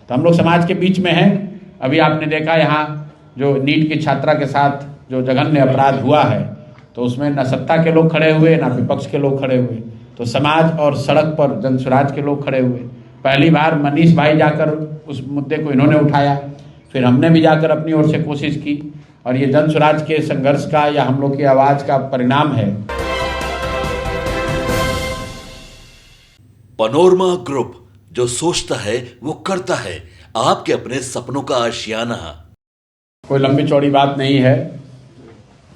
तो हम लोग समाज के बीच में हैं। अभी आपने देखा यहाँ जो नीट की छात्रा के साथ जो जघन्य अपराध हुआ है, तो उसमें न सत्ता के लोग खड़े हुए न विपक्ष के लोग खड़े हुए, तो समाज और सड़क पर जन स्वराज के लोग खड़े हुए। पहली बार मनीष भाई जाकर उस मुद्दे को इन्होंने उठाया, फिर हमने भी जाकर अपनी ओर से कोशिश की, और ये जन स्वराज के संघर्ष का या हम लोग की आवाज़ का परिणाम है। पनोरमा ग्रुप, जो सोचता है वो करता है। आपके अपने सपनों का आशियाना। कोई लंबी चौड़ी बात नहीं है।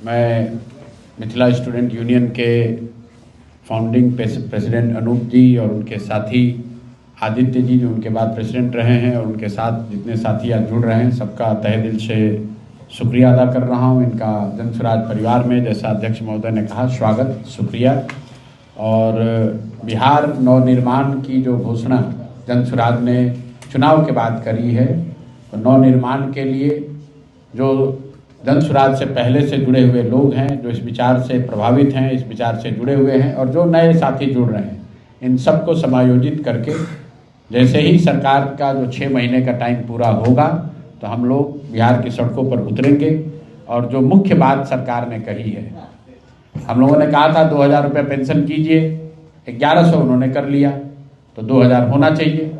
मैं मिथिला स्टूडेंट यूनियन के फाउंडिंग प्रेसिडेंट अनूप जी और उनके साथी आदित्य जी, जो उनके बाद प्रेसिडेंट रहे हैं, और उनके साथ जितने साथी आज जुड़ रहे हैं, सबका तहे दिल से शुक्रिया अदा कर रहा हूं। इनका जन स्वराज परिवार में, जैसा अध्यक्ष महोदय ने कहा, स्वागत, शुक्रिया। और बिहार नवनिर्माण की जो घोषणा जन स्वराज ने चुनाव के बाद करी है, तो नवनिर्माण के लिए जो जन स्वराज से पहले से जुड़े हुए लोग हैं, जो इस विचार से प्रभावित हैं, इस विचार से जुड़े हुए हैं, और जो नए साथी जुड़ रहे हैं, इन सबको समायोजित करके जैसे ही सरकार का जो 6 महीने का टाइम पूरा होगा, तो हम लोग बिहार की सड़कों पर उतरेंगे। और जो मुख्य बात सरकार ने कही है, हम लोगों ने कहा था 2000 रुपये पेंशन कीजिए, 1100 उन्होंने कर लिया, तो 2000 होना चाहिए।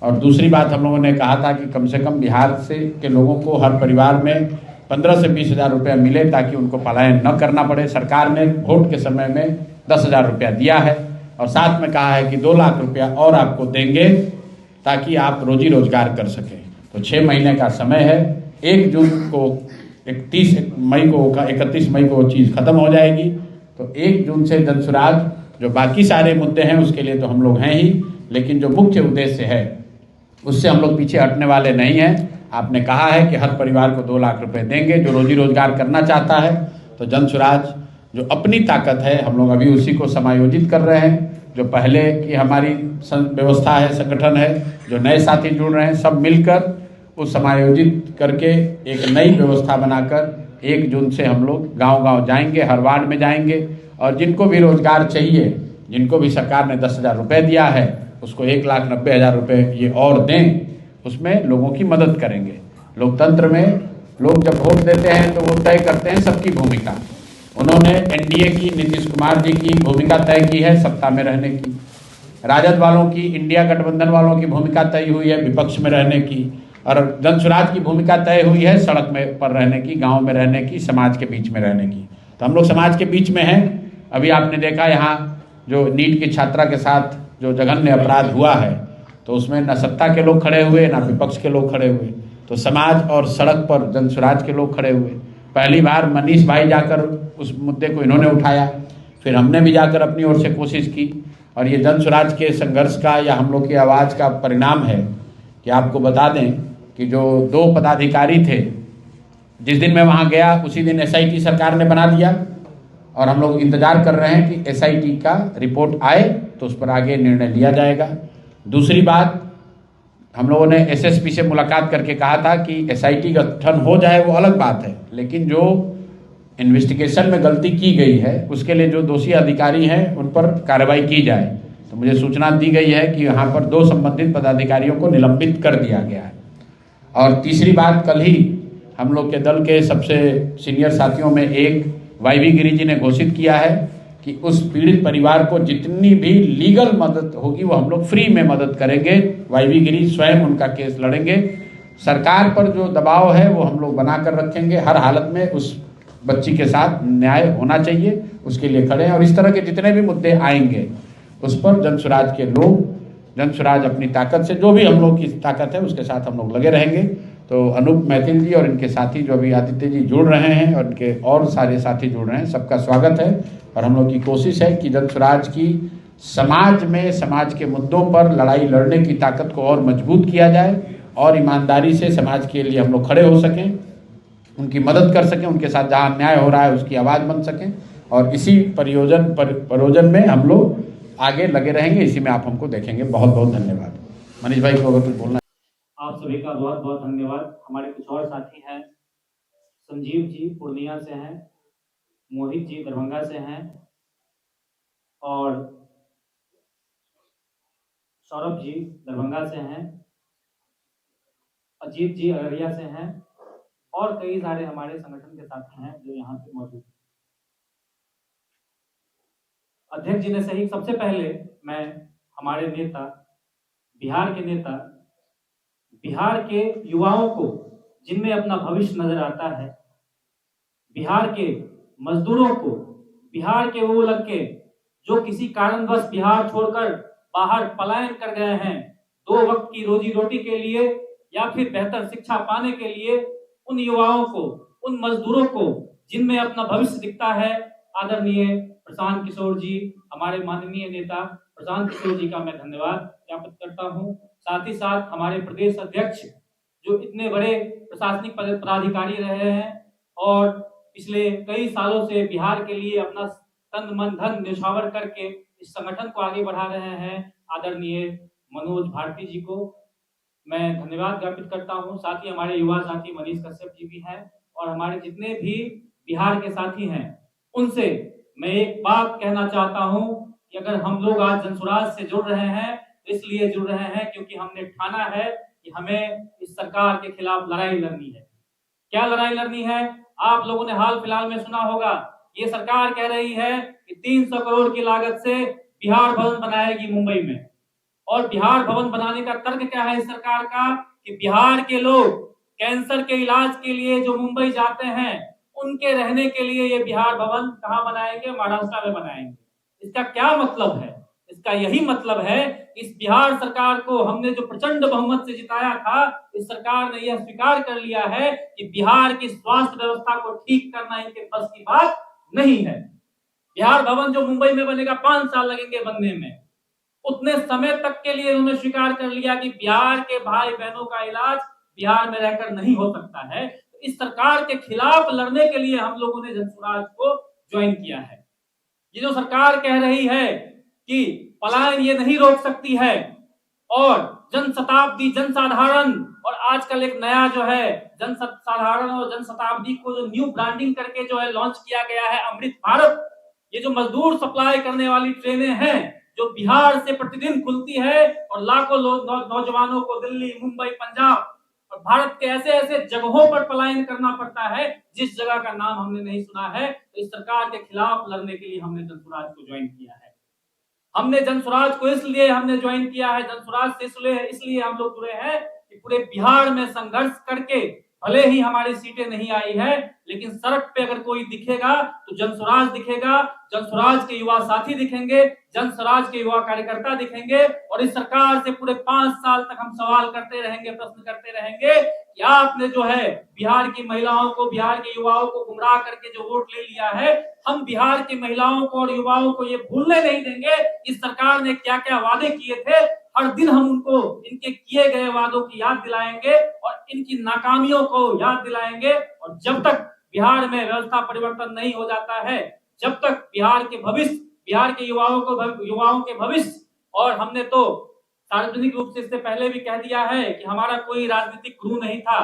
और दूसरी बात हम लोगों ने कहा था कि कम से कम बिहार से के लोगों को हर परिवार में 15 से 20 हज़ार रुपया मिले, ताकि उनको पलायन न करना पड़े। सरकार ने वोट के समय में 10,000 रुपया दिया है, और साथ में कहा है कि 2 लाख रुपया और आपको देंगे, ताकि आप रोजी रोजगार कर सकें। तो 6 महीने का समय है। 1 जून को 31 मई को 31 मई को वो चीज़ खत्म हो जाएगी। तो 1 जून से जन स्वराज, जो बाकी सारे मुद्दे हैं उसके लिए तो हम लोग हैं ही, लेकिन जो मुख्य उद्देश्य है उससे हम लोग पीछे हटने वाले नहीं हैं। आपने कहा है कि हर परिवार को 2 लाख रुपए देंगे जो रोजी रोजगार करना चाहता है। तो जन स्वराज जो अपनी ताकत है, हम लोग अभी उसी को समायोजित कर रहे हैं। जो पहले की हमारी व्यवस्था है, संगठन है, जो नए साथी जुड़ रहे हैं, सब मिलकर उस समायोजित करके एक नई व्यवस्था बनाकर 1 जून से हम लोग गांव-गांव जाएंगे, हर वार्ड में जाएंगे, और जिनको भी रोजगार चाहिए, जिनको भी सरकार ने 10,000 रुपये दिया है, उसको 1,90,000 रुपये ये और दें, उसमें लोगों की मदद करेंगे। लोकतंत्र में लोग जब वोट देते हैं तो वो तय करते हैं सबकी भूमिका। उन्होंने एनडीए की, नीतीश कुमार जी की भूमिका तय की है सत्ता में रहने की, राजद वालों की, इंडिया गठबंधन वालों की भूमिका तय हुई है विपक्ष में रहने की, और जन स्वराज की भूमिका तय हुई है सड़क में पर रहने की, गांव में रहने की, समाज के बीच में रहने की। तो हम लोग समाज के बीच में हैं। अभी आपने देखा यहाँ जो नीट की छात्रा के साथ जो जघन्य अपराध हुआ है, तो उसमें न सत्ता के लोग खड़े हुए न विपक्ष के लोग खड़े हुए, तो समाज और सड़क पर जन स्वराज के लोग खड़े हुए। पहली बार मनीष भाई जाकर उस मुद्दे को इन्होंने उठाया, फिर हमने भी जाकर अपनी ओर से कोशिश की, और ये जन स्वराज के संघर्ष का या हम लोग की आवाज़ का परिणाम है कि आपको बता दें कि जो 2 पदाधिकारी थे, जिस दिन मैं वहाँ गया उसी दिन एसआईटी सरकार ने बना दिया, और हम लोग इंतजार कर रहे हैं कि एसआईटी का रिपोर्ट आए तो उस पर आगे निर्णय लिया जाएगा। दूसरी बात, हम लोगों ने एसएसपी से मुलाकात करके कहा था कि एसआईटी गठन हो जाए वो अलग बात है, लेकिन जो इन्वेस्टिगेशन में गलती की गई है उसके लिए जो दोषी अधिकारी हैं उन पर कार्रवाई की जाए। तो मुझे सूचना दी गई है कि यहाँ पर 2 संबंधित पदाधिकारियों को निलंबित कर दिया गया है। और तीसरी बात, कल ही हम लोग के दल के सबसे सीनियर साथियों में एक वाईवी गिरी जी ने घोषित किया है कि उस पीड़ित परिवार को जितनी भी लीगल मदद होगी वो हम लोग फ्री में मदद करेंगे। वाईवी गिरी स्वयं उनका केस लड़ेंगे। सरकार पर जो दबाव है वो हम लोग बना कर रखेंगे। हर हालत में उस बच्ची के साथ न्याय होना चाहिए, उसके लिए खड़े हैं। और इस तरह के जितने भी मुद्दे आएंगे उस पर जन स्वराज के लोग, जन स्वराज अपनी ताकत से, जो भी हम लोग की ताकत है उसके साथ हम लोग लगे रहेंगे। तो अनूप मैथिल जी और इनके साथी जो अभी आदित्य जी जुड़ रहे हैं और इनके और सारे साथी जुड़ रहे हैं, सबका स्वागत है। और हम लोग की कोशिश है कि जन स्वराज की समाज में, समाज के मुद्दों पर लड़ाई लड़ने की ताकत को और मजबूत किया जाए, और ईमानदारी से समाज के लिए हम लोग खड़े हो सकें, उनकी मदद कर सकें, उनके साथ जहाँ अन्याय हो रहा है उसकी आवाज़ बन सकें। और इसी प्रयोजन में हम लोग आगे लगे रहेंगे। इसी में आप हमको देखेंगे। बहुत बहुत धन्यवाद। मनीष भाई को अगर कुछ बोलना। आप सभी का बहुत बहुत धन्यवाद। हमारे कुछ और साथी हैं, संजीव जी पूर्णिया से हैं, मोहित जी दरभंगा से हैं, और सौरभ जी दरभंगा से हैं, अजीत जी अररिया से हैं और कई सारे हमारे संगठन के साथी हैं जो यहाँ पे मौजूद हैं। अध्यक्ष जी ने सही, सबसे पहले मैं हमारे नेता, बिहार के नेता, बिहार के युवाओं को जिनमें अपना भविष्य नजर आता है, बिहार के मजदूरों को, बिहार के वो लड़के जो किसी कारणवश बिहार छोड़कर बाहर पलायन कर गए हैं 2 वक्त की रोजी रोटी के लिए या फिर बेहतर शिक्षा पाने के लिए, उन युवाओं को, उन मजदूरों को जिनमें अपना भविष्य दिखता है, आदरणीय प्रशांत किशोर जी, हमारे माननीय नेता प्रशांत किशोर जी का मैं धन्यवाद ज्ञापित करता हूं। साथ ही साथ हमारे प्रदेश अध्यक्ष जो इतने बड़े प्रशासनिक पदाधिकारी रहे हैं और पिछले कई सालों से बिहार के लिए अपना तन मन धन न्यौछावर करके इस संगठन को आगे बढ़ा रहे हैं, आदरणीय मनोज भारती जी को मैं धन्यवाद ज्ञापित करता हूं। साथ ही हमारे युवा साथी मनीष कश्यप जी भी हैं और हमारे जितने भी बिहार के साथी हैं, उनसे मैं एक बात कहना चाहता हूं कि अगर हम लोग आज जनसुराज से जुड़ रहे हैं तो इसलिए जुड़ रहे हैं क्योंकि हमने ठाना है कि हमें इस सरकार के खिलाफ लड़ाई लड़नी है। क्या लड़ाई लड़नी है? आप लोगों ने हाल फिलहाल में सुना होगा, ये सरकार कह रही है कि 300 करोड़ की लागत से बिहार भवन बनाएगी मुंबई में। और बिहार भवन बनाने का तर्क क्या है इस सरकार का कि बिहार के लोग कैंसर के इलाज के लिए जो मुंबई जाते हैं, उनके रहने के लिए ये बिहार भवन कहाँ बनाएंगे? महाराष्ट्र में बनाएंगे। इसका क्या मतलब है? इसका यही मतलब है, इस बिहार सरकार को हमने जो प्रचंड बहुमत से जिताया था, इस सरकार ने यह स्वीकार कर लिया है कि बिहार की स्वास्थ्य व्यवस्था को ठीक करना इनके बस की बात नहीं है। बिहार भवन जो मुंबई में बनेगा 5 साल लगेंगे बनने में, उतने समय तक के लिए उन्होंने स्वीकार कर लिया कि बिहार के भाई बहनों का इलाज बिहार में रहकर नहीं हो सकता है। इस सरकार के खिलाफ लड़ने के लिए हम लोगों ने जनसुराज को ज्वाइन किया है। ये जो सरकार कह रही है कि पलायन ये नहीं रोक सकती है और जनशताब्दी जनसाधारण, और आजकल एक नया जो है जनसाधारण और जनशताब्दी को जो न्यू ब्रांडिंग करके जो है लॉन्च किया गया है अमृत भारत, ये जो मजदूर सप्लाई करने वाली ट्रेनें हैं जो बिहार से प्रतिदिन खुलती है और लाखों नौजवानों को दिल्ली, मुंबई, पंजाब और भारत के ऐसे ऐसे जगहों पर पलायन करना पड़ता है जिस जगह का नाम हमने नहीं सुना है। तो इस सरकार के खिलाफ लड़ने के लिए हमने जनसुराज को ज्वाइन किया है। हमने जनसुराज को इसलिए हमने ज्वाइन किया है, जनसुराज से इसलिए हम लोग जुड़े हैं कि पूरे बिहार में संघर्ष करके भले ही हमारी सीटें नहीं आई है, लेकिन सड़क पे अगर कोई दिखेगा तो जनसुराज दिखेगा, जनसुराज के युवा साथी दिखेंगे, जनसुराज के युवा कार्यकर्ता दिखेंगे और इस सरकार से पूरे 5 साल तक हम सवाल करते रहेंगे, प्रश्न करते रहेंगे कि आपने जो है बिहार की महिलाओं को, बिहार के युवाओं को गुमराह करके जो वोट ले लिया है, हम बिहार की महिलाओं को और युवाओं को ये भूलने नहीं देंगे इस सरकार ने क्या क्या वादे किए थे। हर दिन हम उनको इनके किए गए वादों की याद दिलाएंगे और इनकी नाकामियों को याद दिलाएंगे। और जब तक बिहार में व्यवस्था परिवर्तन नहीं हो जाता है, जब तक बिहार के भविष्य, बिहार के युवाओं के भविष्य, और हमने तो सार्वजनिक रूप से इससे पहले भी कह दिया है कि हमारा कोई राजनीतिक गुरु नहीं था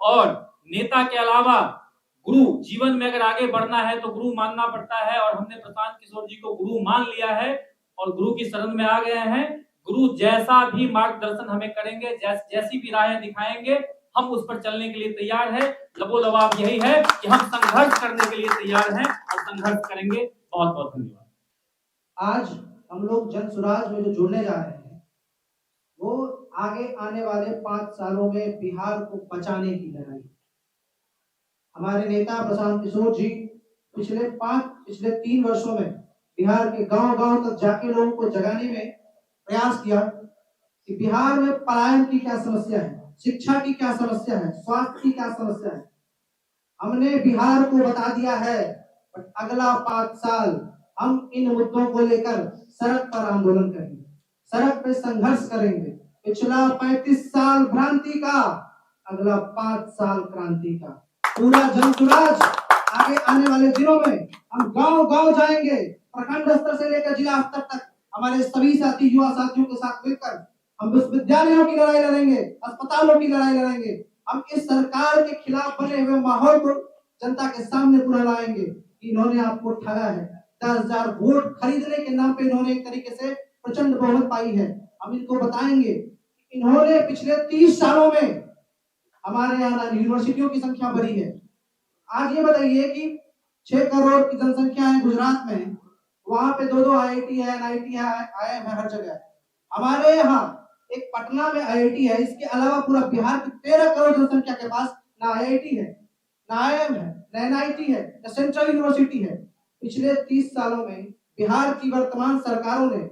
और नेता के अलावा गुरु, जीवन में अगर आगे बढ़ना है तो गुरु मानना पड़ता है और हमने प्रशांत किशोर जी को गुरु मान लिया है और गुरु की शरण में आ गए हैं। गुरु जैसा भी मार्गदर्शन हमें करेंगे, जैसी भी राहें दिखाएंगे, हम उस पर चलने के लिए तैयार है। लबोलबाब यही है कि हम संघर्ष करने के लिए तैयार हैं और संघर्ष करेंगे। बहुत बहुत धन्यवाद। आज हम लोग जनसुराज में जो जुड़ने जा रहे हैं वो आगे आने वाले 5 सालों में बिहार को बचाने की लड़ाई। हमारे नेता प्रशांत किशोर जी पिछले 3 वर्षों में बिहार के गांव-गांव तक जाके लोगों को जगाने में प्रयास किया कि बिहार में पलायन की क्या समस्या है, शिक्षा की क्या समस्या है, स्वास्थ्य की क्या समस्या है। हमने बिहार को बता दिया है, अगला 5 साल हम इन मुद्दों को लेकर सड़क पर आंदोलन करेंगे, सड़क पे संघर्ष करेंगे। पिछला 35 साल भ्रांति का, अगला 5 साल क्रांति का। पूरा जनसुराज आगे आने वाले दिनों में हम गांव-गांव जाएंगे, प्रखंड स्तर से लेकर जिला स्तर तक हमारे सभी साथी, युवा साथियों के साथ मिलकर हम विश्वविद्यालयों की लड़ाई लड़ेंगे, अस्पतालों की लड़ाई लड़ेंगे। हम इस सरकार के खिलाफ बने हुए माहौल को जनता के सामने पूरा लाएंगे कि इन्होंने आपको ठगा है। 10,000 वोट खरीदने के नाम पे इन्होंने एक तरीके से प्रचंड बहुमत पाई है। हम इनको बताएंगे इन्होंने पिछले 30 सालों में हमारे यहाँ यूनिवर्सिटियों की संख्या बढ़ी है। आज ये बताइए कि 6 करोड़ की जनसंख्या है गुजरात में, वहां पे 2-2 आईआईटी है, एनआईटी है, आईआईएम है, हर जगह है। हमारे यहाँ एक पटना में आईआईटी है, इसके अलावा पूरा बिहार की 13 करोड़ जनसंख्या के पास ना आईआईटी है, ना आईआईएम है, ना एनआईटी है, ना सेंट्रल यूनिवर्सिटी है। पिछले 30 सालों में बिहार की वर्तमान सरकारों ने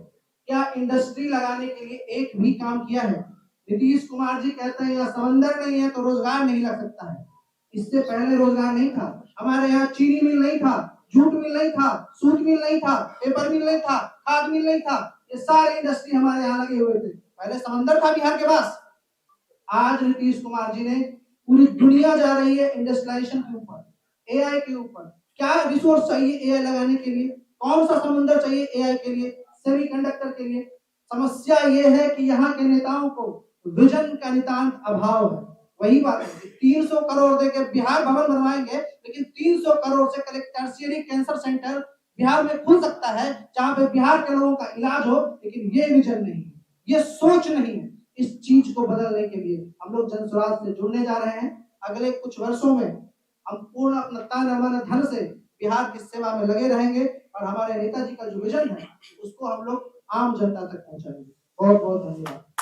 क्या इंडस्ट्री लगाने के लिए एक भी काम किया है? नीतीश कुमार जी कहते हैं यहाँ समंदर नहीं है तो रोजगार नहीं लग सकता है। इससे पहले रोजगार नहीं था। हमारे यहाँ चीनी मिल नहीं था, जूट मिल नहीं था, सूत मिल नहीं था, पेपर मिल नहीं था, खाद मिल नहीं था। ये सारे इंडस्ट्री हमारे यहाँ लगे हुए थे। पहले समंदर था बिहार के पास। आज नीतीश कुमार जी ने पूरी दुनिया जा रही है इंडस्ट्रियलाइजेशन के ऊपर, एआई के ऊपर। क्या रिसोर्स चाहिए एआई लगाने के लिए? कौन सा समंदर चाहिए एआई के लिए, सेमीकंडक्टर के लिए? समस्या ये है कि यहाँ के नेताओं को विजन का नितांत अभाव है। वही बात है, 300 करोड़ देके बिहार भवन बनवाएंगे, लेकिन 300 करोड़ से कल एक टर्शियरी कैंसर सेंटर बिहार में खुल सकता है जहां पे बिहार के लोगों का इलाज हो, लेकिन ये विजन नहीं है, ये सोच नहीं है। इस चीज को बदलने के लिए हम लोग जन स्वराज से जुड़ने जा रहे हैं। अगले कुछ वर्षों में हम पूर्ण अपना तन मन धन से बिहार की सेवा में लगे रहेंगे और हमारे नेताजी का जो विजन है उसको हम लोग आम जनता तक पहुंचाएंगे। बहुत बहुत धन्यवाद।